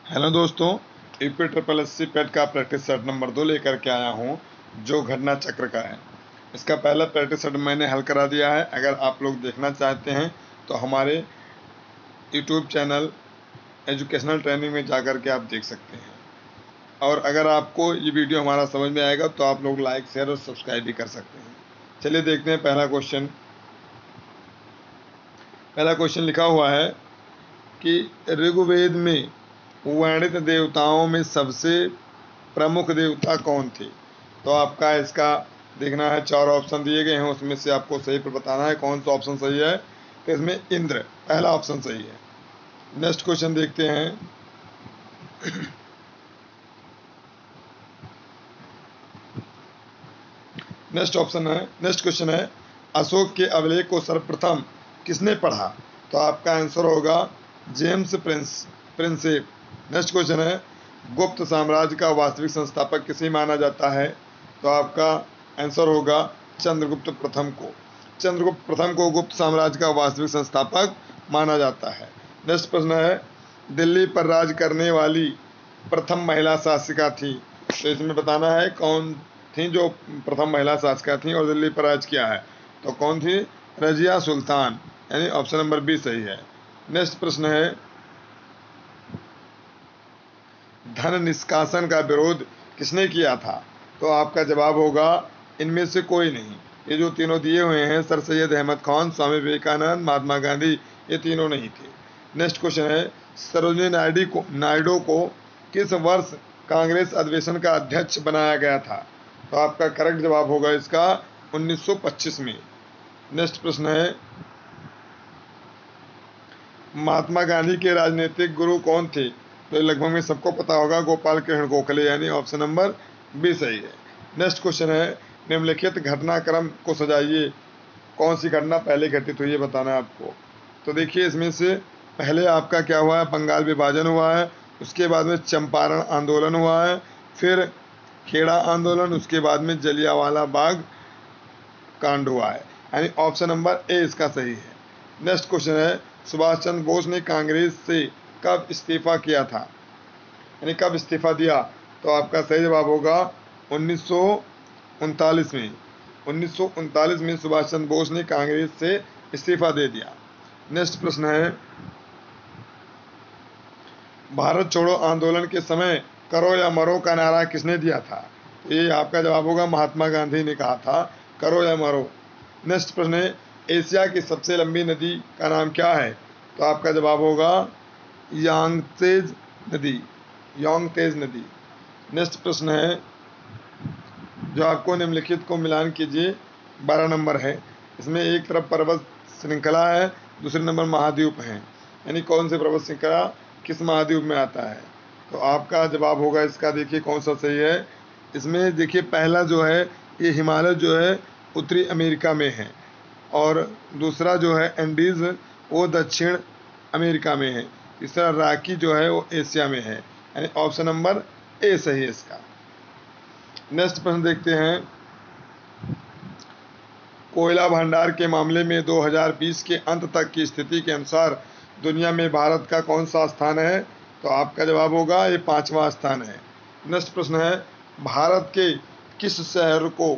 Hello दोस्तों, UP triple SC पेट का practice set number 2 लेकर के आया हूँ, जो घटना चक्र का है। इसका पहला प्रैक्टिस सेट मैंने हल करा दिया है। अगर आप लोग देखना चाहते हैं तो हमारे यूट्यूब चैनल एजुकेशनल ट्रेनिंग में जाकर के आप देख सकते हैं। और अगर आपको ये वीडियो हमारा समझ में आएगा तो आप लोग लाइक, शेयर और सब्सक्राइब भी कर सकते हैं। चलिए देखते हैं पहला क्वेश्चन। पहला क्वेश्चन लिखा हुआ है कि ऋग्वेद में वर्णित देवताओं में सबसे प्रमुख देवता कौन थे। तो आपका इसका देखना है, 4 ऑप्शन दिए गए हैं, उसमें से आपको सही पर बताना है कौन सा ऑप्शन सही है। तो इसमें इंद्र पहला ऑप्शन सही है। नेक्स्ट क्वेश्चन देखते हैं। नेक्स्ट क्वेश्चन है, अशोक के अभिलेख को सर्वप्रथम किसने पढ़ा। तो आपका आंसर होगा जेम्स प्रिंसेप। नेक्स्ट क्वेश्चन है, गुप्त साम्राज्य का वास्तविक संस्थापक किसे माना जाता है। तो आपका आंसर होगा चंद्रगुप्त प्रथम को। चंद्रगुप्त प्रथम को गुप्त साम्राज्य का वास्तविक संस्थापक माना जाता है। नेक्स्ट प्रश्न है, दिल्ली पर राज करने वाली प्रथम महिला शासिका थी। तो इसमें बताना है कौन थी जो प्रथम महिला शासिका थी और दिल्ली पर राज किया है। तो कौन थी, रजिया सुल्तान, यानी ऑप्शन नंबर बी सही है। नेक्स्ट प्रश्न है, धन निष्कासन का विरोध किसने किया था। तो आपका जवाब होगा इनमें से कोई नहीं। ये जो तीनों दिए हुए हैं, सर सैयद अहमद खान, स्वामी विवेकानंद, महात्मा गांधी, ये तीनों नहीं थे। नेक्स्ट क्वेश्चन है, सरोजिनी नायडू को किस वर्ष कांग्रेस अधिवेशन का अध्यक्ष बनाया गया था। तो आपका करेक्ट जवाब होगा इसका 1925 में। नेक्स्ट प्रश्न है, महात्मा गांधी के राजनीतिक गुरु कौन थे। तो लगभग में सबको पता होगा, गोपाल कृष्ण गोखले, यानी ऑप्शन नंबर बी सही है। नेक्स्ट क्वेश्चन है, निम्नलिखित घटनाक्रम को सजाइए, कौन सी घटना पहले घटित हुई है बताना है आपको। तो देखिए इसमें से पहले आपका क्या हुआ है, बंगाल विभाजन हुआ है, उसके बाद में चंपारण आंदोलन हुआ है, फिर खेड़ा आंदोलन, उसके बाद में जलियांवाला बाग कांड हुआ है, यानी ऑप्शन नंबर ए इसका सही है। नेक्स्ट क्वेश्चन है, सुभाष चंद्र बोस ने कांग्रेस से कब इस्तीफा किया था, यानी कब इस्तीफा दिया। तो आपका सही जवाब होगा 1939 में। 1939 में सुभाष चंद्र बोस ने कांग्रेस से इस्तीफा दे दिया। नेक्स्ट प्रश्न है, भारत छोड़ो आंदोलन के समय करो या मरो का नारा किसने दिया था। ये आपका जवाब होगा महात्मा गांधी ने कहा था, करो या मरो। नेक्स्ट प्रश्न है, एशिया की सबसे लंबी नदी का नाम क्या है। तो आपका जवाब होगा यांगत्से नदी। नेक्स्ट प्रश्न है, जो आपको निम्नलिखित को मिलान कीजिए, 12 नंबर है। इसमें एक तरफ पर्वत श्रृंखला है, दूसरे नंबर महाद्वीप हैं, यानी कौन से पर्वत श्रृंखला किस महाद्वीप में आता है। तो आपका जवाब होगा इसका, देखिए कौन सा सही है। इसमें देखिए पहला जो है, ये हिमालय जो है उत्तरी अमेरिका में है, और दूसरा जो है एंडीज वो दक्षिण अमेरिका में है, तीसरा रॉकी जो है वो एशिया में है, यानी ऑप्शन नंबर ए सही है इसका। नेक्स्ट प्रश्न देखते हैं, कोयला भंडार के मामले में 2020 के अंत तक की स्थिति के अनुसार दुनिया में भारत का कौन सा स्थान है। तो आपका जवाब होगा ये 5वां स्थान है। नेक्स्ट प्रश्न है, भारत के किस शहर को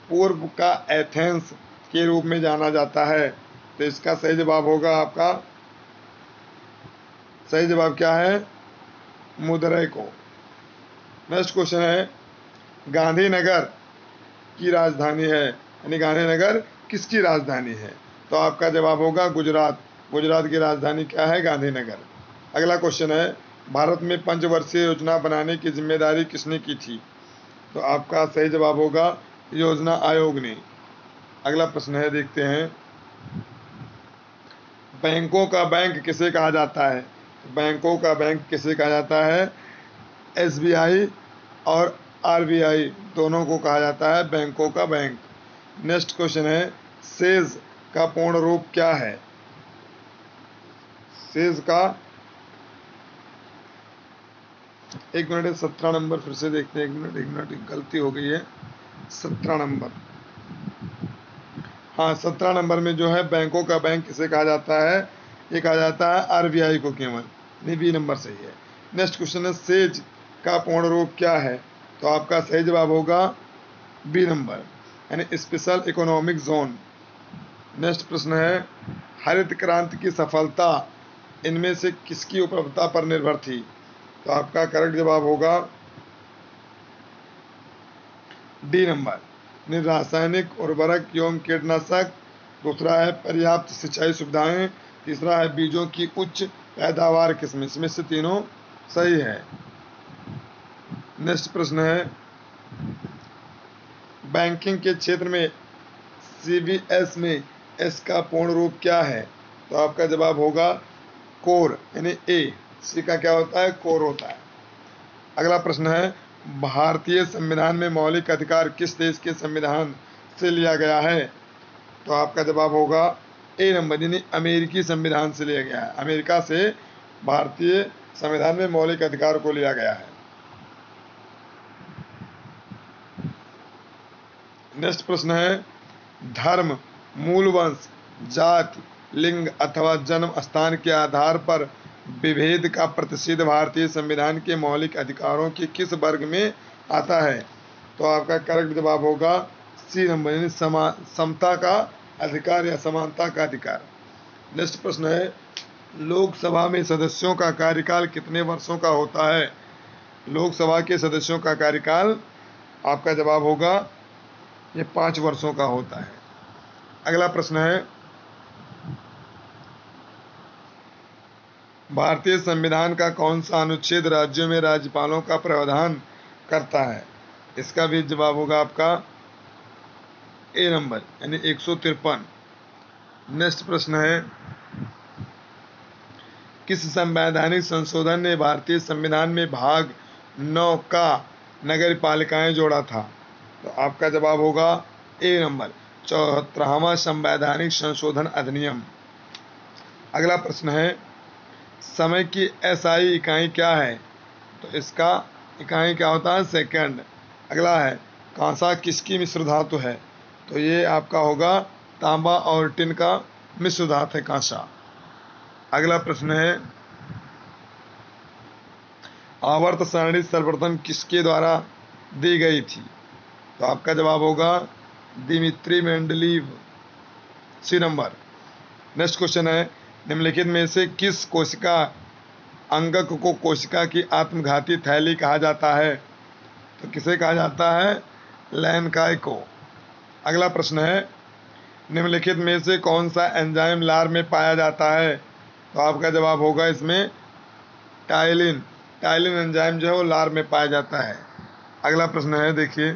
पूर्व का एथेंस के रूप में जाना जाता है। तो इसका सही जवाब होगा, आपका सही जवाब क्या है, मदुरै को। नेक्स्ट क्वेश्चन है, गांधीनगर की राजधानी है, यानी गांधीनगर किसकी राजधानी है। तो आपका जवाब होगा गुजरात। गुजरात की राजधानी क्या है, गांधीनगर। अगला क्वेश्चन है, भारत में पंचवर्षीय योजना बनाने की जिम्मेदारी किसने की थी। तो आपका सही जवाब होगा योजना आयोग ने। अगला प्रश्न है, देखते हैं, बैंकों का बैंक किसे कहा जाता है। बैंकों का बैंक किसे कहा जाता है, एसबीआई और आरबीआई दोनों को कहा जाता है बैंकों का बैंक। नेक्स्ट क्वेश्चन है, सेज का पूर्ण रूप क्या है। सेज का, एक मिनट, 17 नंबर फिर से देखते हैं, एक मिनट गलती हो गई है, 17 नंबर, हाँ 17 नंबर में जो है बैंकों का बैंक किसे कहा जाता है, ये कहा जाता है आरबीआई को केवल, नहीं बी नंबर सही है। नेक्स्ट क्वेश्चन है सेज का पूर्ण रूप क्या है? तो आपका सही जवाब होगा बी नंबर, यानी स्पेशल इकोनॉमिक जोन। नेक्स्ट प्रश्न है हरित क्रांति की सफलता इनमें से किसकी उपलब्धता पर निर्भर थी? तो आपका करेक्ट जवाब होगा डी नंबर, रासायनिक उर्वरक एवं कीटनाशक। दूसरा है पर्याप्त सिंचाई सुविधाएं। तीसरा है बीजों की उच्च पैदावार किस्में। इसमें से तीनों सही है। नेक्स्ट प्रश्न है बैंकिंग के क्षेत्र में सीबीएस में एस का पूर्ण रूप क्या है? तो आपका जवाब होगा कोर, यानी ए। सी का क्या होता है? कोर होता है। अगला प्रश्न है भारतीय संविधान में मौलिक अधिकार किस देश के संविधान से लिया गया है? तो आपका जवाब होगा ए नंबर, यानी अमेरिकी संविधान से लिया गया है। अमेरिका से भारतीय संविधान में मौलिक अधिकार को लिया गया है। नेक्स्ट प्रश्न है धर्म, मूल वंश, जाति, लिंग अथवा जन्म स्थान के आधार पर विभेद का प्रतिषेध भारतीय संविधान के मौलिक अधिकारों के किस वर्ग में आता है? तो आपका करेक्ट जवाब होगा सी नंबर, यानी समता का अधिकार या समानता का अधिकार। नेक्स्ट प्रश्न है लोकसभा में सदस्यों का कार्यकाल कितने वर्षों का होता है? लोकसभा के सदस्यों का कार्यकाल आपका जवाब होगा ये 5 वर्षों का होता है। अगला प्रश्न है भारतीय संविधान का कौन सा अनुच्छेद राज्यों में राज्यपालों का प्रावधान करता है? इसका भी जवाब होगा आपका ए नंबर, यानी 153। नेक्स्ट प्रश्न है किस संवैधानिक संशोधन ने भारतीय संविधान में भाग 9 का नगर पालिकाएं जोड़ा था? तो आपका जवाब होगा ए नंबर, 74वां संवैधानिक संशोधन अधिनियम। अगला प्रश्न है समय की एसआई इकाई क्या है? तो इसका इकाई क्या होता है? सेकंड। अगला है कांसा किसकी मिश्र धातु है? तो ये आपका होगा तांबा और टिन का मिश्र धातु है कांसा। अगला प्रश्न है आवर्त सारणी सर्वप्रथम किसके द्वारा दी गई थी? तो आपका जवाब होगा Dmitri Mendeleev, C number. Next question है निम्नलिखित में से किस कोशिका अंगक को कोशिका की आत्मघाती थैली कहा जाता है? तो किसे कहा जाता है? लैनकाय को। अगला प्रश्न है निम्नलिखित में से कौन सा एंजाइम लार में पाया जाता है? तो आपका जवाब होगा इसमें टाइलिन। टाइलिन एंजाइम जो है वो लार में पाया जाता है। अगला प्रश्न है देखिए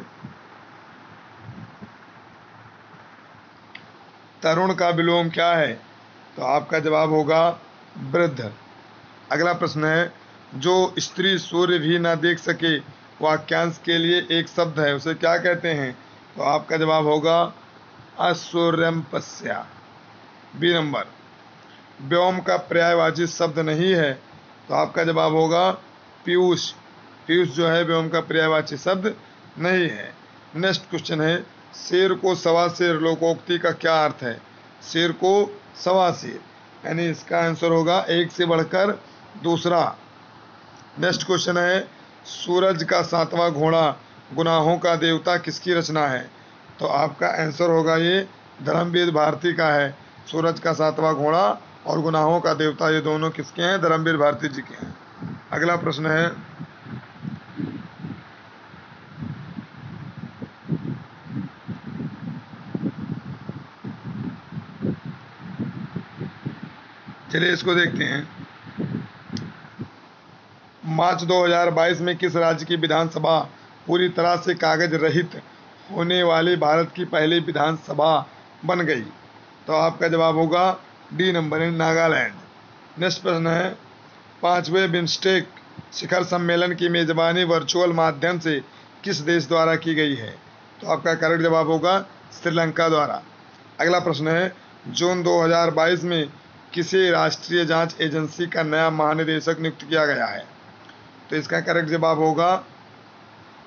तरुण का विलोम क्या है? तो आपका जवाब होगा वृद्ध। अगला प्रश्न है जो स्त्री सूर्य भी ना देख सके वाक्यांश के लिए एक शब्द है उसे क्या कहते हैं? तो आपका जवाब होगा असूर्यमपस्या, बी नंबर। व्योम का पर्यायवाची शब्द नहीं है, तो आपका जवाब होगा पीयूष। पीयूष जो है व्योम का पर्यायवाची शब्द नहीं है। नेक्स्ट क्वेश्चन है शेर को सवा शेर लोकोक्ति का क्या अर्थ है? शेर को सवा शेर, यानी इसका आंसर होगा एक से बढ़कर दूसरा। नेक्स्ट क्वेश्चन है सूरज का 7वां घोड़ा गुनाहों का देवता किसकी रचना है? तो आपका आंसर होगा ये धर्मवीर भारती का है। सूरज का 7वां घोड़ा और गुनाहों का देवता ये दोनों किसके हैं? धर्मवीर भारती जी के हैं। अगला प्रश्न है चलिए इसको देखते हैं। मार्च 2022 में किस राज्य की विधानसभा पूरी तरह से कागज रहित होने वाली भारत की पहली विधानसभा बन गई? तो आपका जवाब होगा डी नंबर, इन नागालैंड। नेक्स्ट प्रश्न है 5वें बिम्स्टेक शिखर सम्मेलन की मेजबानी वर्चुअल माध्यम से किस देश द्वारा की गई है? तो आपका करेक्ट जवाब होगा श्रीलंका द्वारा। अगला प्रश्न है जून 2022 में किसी राष्ट्रीय जांच एजेंसी का नया महानिदेशक नियुक्त किया गया है? तो इसका करेक्ट जवाब होगा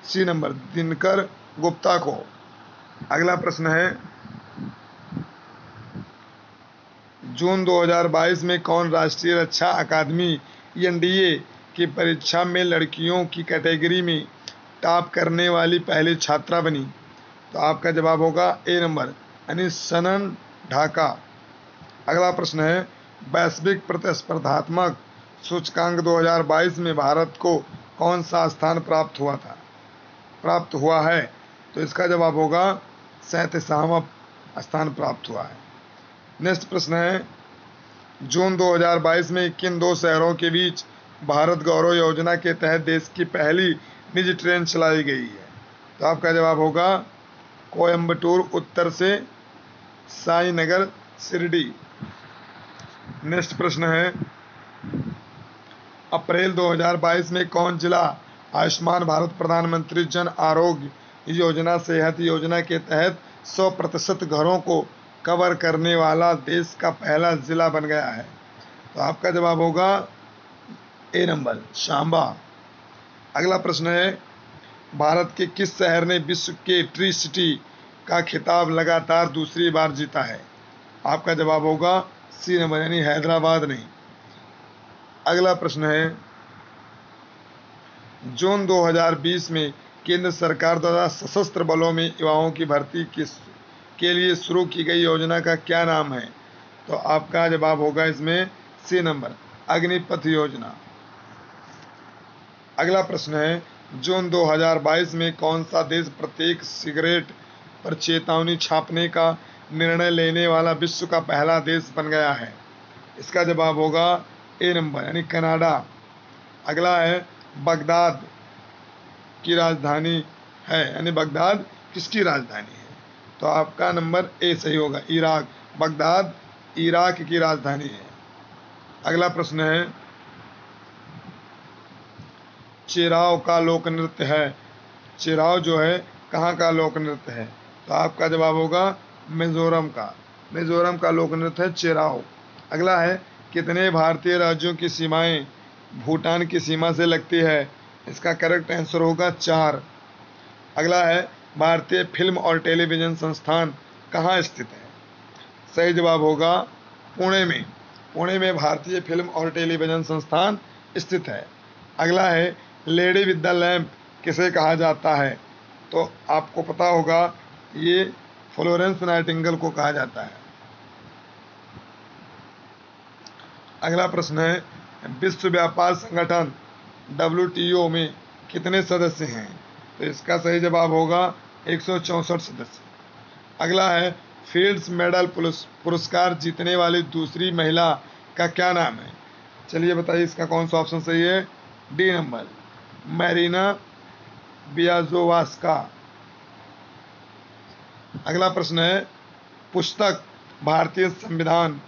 सी नंबर, दिनकर गुप्ता को। अगला प्रश्न है जून 2022 में कौन राष्ट्रीय रक्षा अकादमी एनडीए की परीक्षा में लड़कियों की कैटेगरी में टॉप करने वाली पहली छात्रा बनी? तो आपका जवाब होगा ए नंबर यानी सनन ढाका। अगला प्रश्न है, वैश्विक प्रतिस्पर्धात्मक सूचकांक 2022 में भारत को कौन सा स्थान प्राप्त हुआ है? तो इसका जवाब होगा 37वां स्थान प्राप्त हुआ है। नेक्स्ट प्रश्न है, जून 2022 में किन दो शहरों के बीच भारत गौरव योजना के तहत देश की पहली निजी ट्रेन चलाई गई है? तो आपका जवाब होगा कोयम्बटूर उत्तर से साईनगर शिरडी। नेक्स्ट प्रश्न है, अप्रैल 2022 में कौन जिला आयुष्मान भारत प्रधानमंत्री जन आरोग्य योजना सेहत योजना के तहत 100% घरों को कवर करने वाला देश का पहला जिला बन गया है? तो आपका जवाब होगा ए नंबर शांबा। अगला प्रश्न है, भारत के किस शहर ने विश्व के ट्री सिटी का खिताब लगातार दूसरी बार जीता है? आपका जवाब होगा सी नंबर यानी हैदराबाद नहीं। अगला प्रश्न है, जून 2020 में केंद्र सरकार द्वारा सशस्त्र बलों में युवाओं की भर्ती के लिए शुरू की गई योजना का क्या नाम है? तो आपका जवाब होगा इसमें सी नंबर अग्निपथ योजना। अगला प्रश्न है, जून 2022 में कौन सा देश प्रत्येक सिगरेट पर चेतावनी छापने का निर्णय लेने वाला विश्व का पहला देश बन गया है? इसका जवाब होगा ए नंबर यानी कनाडा। अगला है, बगदाद की राजधानी है यानी बगदाद किसकी राजधानी है? तो आपका नंबर ए सही होगा, इराक। बगदाद इराक की राजधानी है। अगला प्रश्न है, चिराव का लोक नृत्य है, चिराव जो है कहाँ का लोक नृत्य है? तो आपका जवाब होगा मिजोरम का। मिजोरम का लोक नृत्य है चिराव। अगला है, कितने भारतीय राज्यों की सीमाएं भूटान की सीमा से लगती है? इसका करेक्ट आंसर होगा 4। अगला है, भारतीय फिल्म और टेलीविज़न संस्थान कहाँ स्थित है? सही जवाब होगा पुणे में। पुणे में भारतीय फिल्म और टेलीविज़न संस्थान स्थित है। अगला है, लेडी विद द लैम्प किसे कहा जाता है? तो आपको पता होगा ये फ्लोरेंस नाइटिंगेल को कहा जाता है। अगला प्रश्न है, विश्व व्यापार संगठन WTO में कितने सदस्य हैं? तो इसका सही जवाब होगा 164 सदस्य। अगला है, फील्ड्स मेडल पुरस्कार जीतने वाली दूसरी महिला का क्या नाम है? चलिए बताइए इसका कौन सा ऑप्शन सही है? D number Maryna Viazovska. अगला प्रश्न है, पुस्तक भारतीय संविधान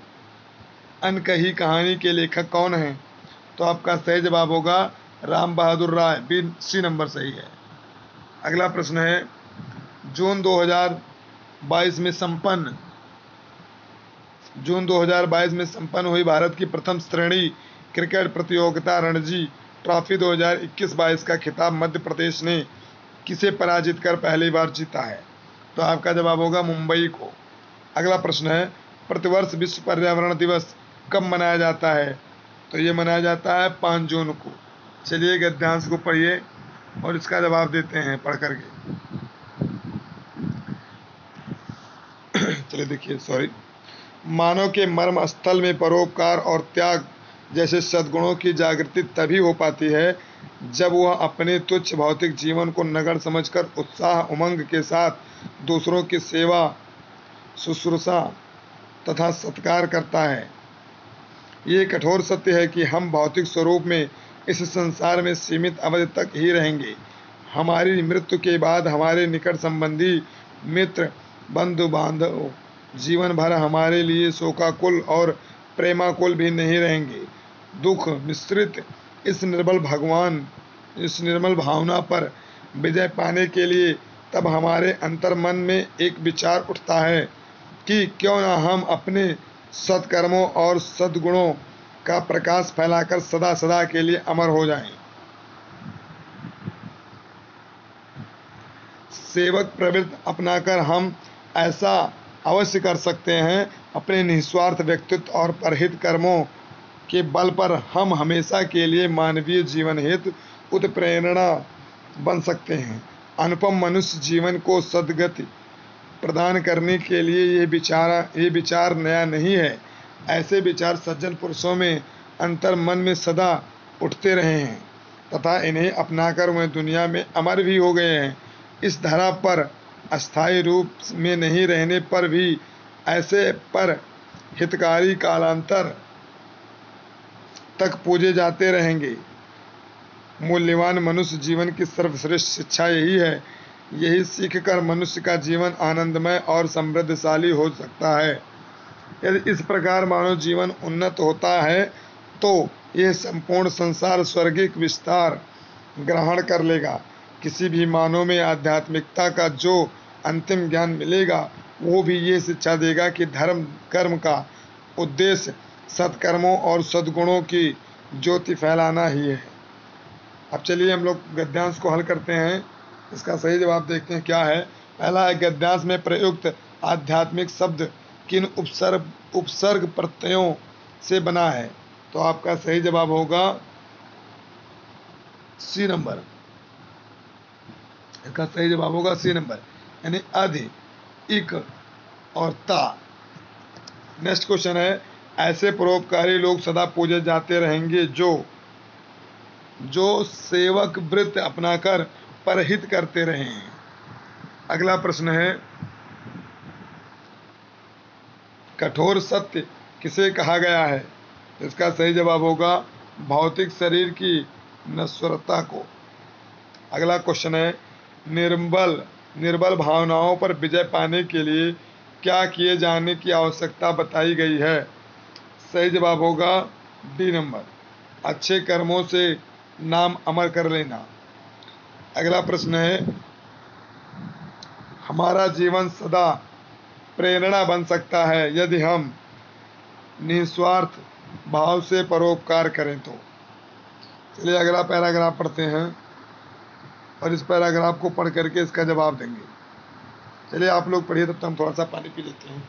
अनकही कहानी के लेखक कौन हैं? तो आपका सही जवाब होगा राम बहादुर राय। बी सी नंबर सही है। अगला प्रश्न है, जून 2022 में संपन्न हुई भारत की प्रथम श्रेणी क्रिकेट प्रतियोगिता रणजी ट्रॉफी 2021-22 का खिताब मध्य प्रदेश ने किसे पराजित कर पहली बार जीता है? तो आपका जवाब होगा मुंबई को। अगला प्रश्न है, प्रतिवर्ष विश्व पर्यावरण दिवस कब मनाया जाता है? तो ये मनाया जाता है 5 जून को। चलिए गद्यांश को पढ़िए और इसका जवाब देते हैं पढ़ करके। चलिए देखिए, मानव के मर्म स्थल में परोपकार और त्याग जैसे सद्गुणों की जागृति तभी हो पाती है जब वह अपने तुच्छ भौतिक जीवन को नगण्य समझकर उत्साह उमंग के साथ दूसरों की सेवा शुश्रूषा तथा सत्कार करता है। ये कठोर सत्य है कि हम भौतिक स्वरूप में इस संसार में सीमित अवधि तक ही रहेंगे। हमारी मृत्यु के बाद हमारे निकट संबंधी मित्र बंधु बांधव जीवन भर हमारे लिए शोकाकुल और प्रेमाकुल भी नहीं रहेंगे। दुख मिश्रित इस निर्मल भावना पर विजय पाने के लिए तब हमारे अंतर्मन में एक विचार उठता है कि क्यों न हम अपने सत्कर्मों और सद्गुणों का प्रकाश फैलाकर सदा सदा के लिए अमर हो जाएं। सेवक प्रवृत्ति अपनाकर हम ऐसा अवश्य कर सकते हैं। अपने निस्वार्थ व्यक्तित्व और परहित कर्मों के बल पर हम हमेशा के लिए मानवीय जीवन हेतु उत्प्रेरणा बन सकते हैं। अनुपम मनुष्य जीवन को सद्गति प्रदान करने के लिए ये विचार नया नहीं है। ऐसे विचार सज्जन पुरुषों में अंतर मन में सदा उठते रहे हैं तथा इन्हें अपनाकर वे दुनिया में अमर भी हो गए हैं। इस धरा पर अस्थायी रूप में नहीं रहने पर भी ऐसे पर हितकारी कालांतर तक पूजे जाते रहेंगे। मूल्यवान मनुष्य जीवन की सर्वश्रेष्ठ शिक्षा यही है। यही सीख कर मनुष्य का जीवन आनंदमय और समृद्धशाली हो सकता है। यदि इस प्रकार मानव जीवन उन्नत होता है तो यह संपूर्ण संसार स्वर्गिक विस्तार ग्रहण कर लेगा। किसी भी मानव में आध्यात्मिकता का जो अंतिम ज्ञान मिलेगा वो भी ये शिक्षा देगा कि धर्म कर्म का उद्देश्य सत्कर्मों और सद्गुणों की ज्योति फैलाना ही है। अब चलिए हम लोग गद्यांश को हल करते हैं। इसका सही जवाब देखते हैं क्या है। पहला है, गद्यांश में प्रयुक्त आध्यात्मिक शब्द किन उपसर्ग प्रत्ययों से बना है? तो आपका सही जवाब होगा सी नंबर। इसका सही जवाब होगा सी नंबर, यानी अधि, इक और ता। नेक्स्ट क्वेश्चन है, ऐसे परोपकारी लोग सदा पूजे जाते रहेंगे जो सेवक वृत्त अपनाकर परहित करते रहे। अगला प्रश्न है, कठोर सत्य किसे कहा गया है? इसका सही जवाब होगा भौतिक शरीर की नश्वरता को। अगला क्वेश्चन है, निर्बल भावनाओं पर विजय पाने के लिए क्या किए जाने की आवश्यकता बताई गई है? सही जवाब होगा डी नंबर, अच्छे कर्मों से नाम अमर कर लेना। अगला प्रश्न है, हमारा जीवन सदा प्रेरणा बन सकता है यदि हम निस्वार्थ भाव से परोपकार करें तो। चलिए अगला पैराग्राफ पढ़ते हैं और इस पैराग्राफ को पढ़ करके इसका जवाब देंगे। चलिए आप लोग पढ़िए, तब तक हम थोड़ा सा पानी पी लेते हैं।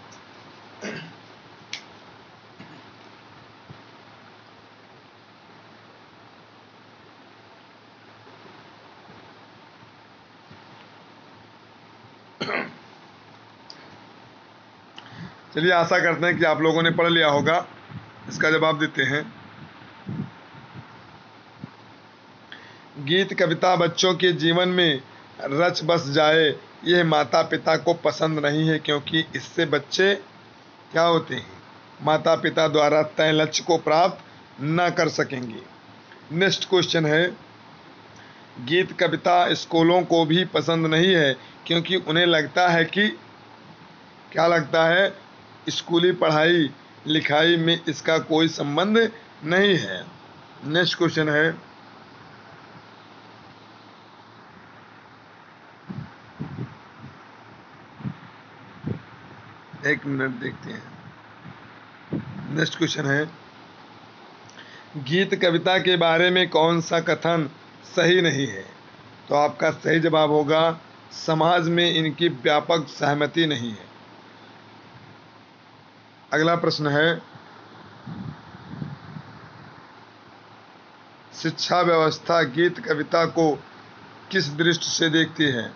चलिए आशा करते हैं कि आप लोगों ने पढ़ लिया होगा। इसका जवाब देते हैं। गीत कविता बच्चों के जीवन में रच बस जाए, यह माता पिता को पसंद नहीं है, क्योंकि इससे बच्चे क्या होते हैं, माता पिता द्वारा तय लक्ष्य को प्राप्त न कर सकेंगे। नेक्स्ट क्वेश्चन है, गीत कविता स्कूलों को भी पसंद नहीं है, क्योंकि उन्हें लगता है कि क्या लगता है, स्कूली पढ़ाई लिखाई में इसका कोई संबंध नहीं है। नेक्स्ट क्वेश्चन है, एक मिनट देखते हैं। नेक्स्ट क्वेश्चन है, गीत कविता के बारे में कौन सा कथन सही नहीं है? तो आपका सही जवाब होगा समाज में इनकी व्यापक सहमति नहीं है। अगला प्रश्न है, शिक्षा व्यवस्था गीत कविता को किस दृष्टि से देखती है?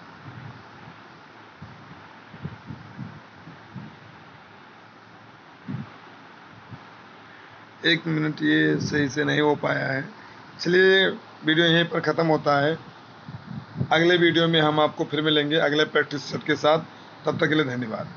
एक मिनट, ये सही से नहीं हो पाया है। चलिए वीडियो यहीं पर ख़त्म होता है। अगले वीडियो में हम आपको फिर मिलेंगे अगले प्रैक्टिस सेट के साथ। तब तक के लिए धन्यवाद।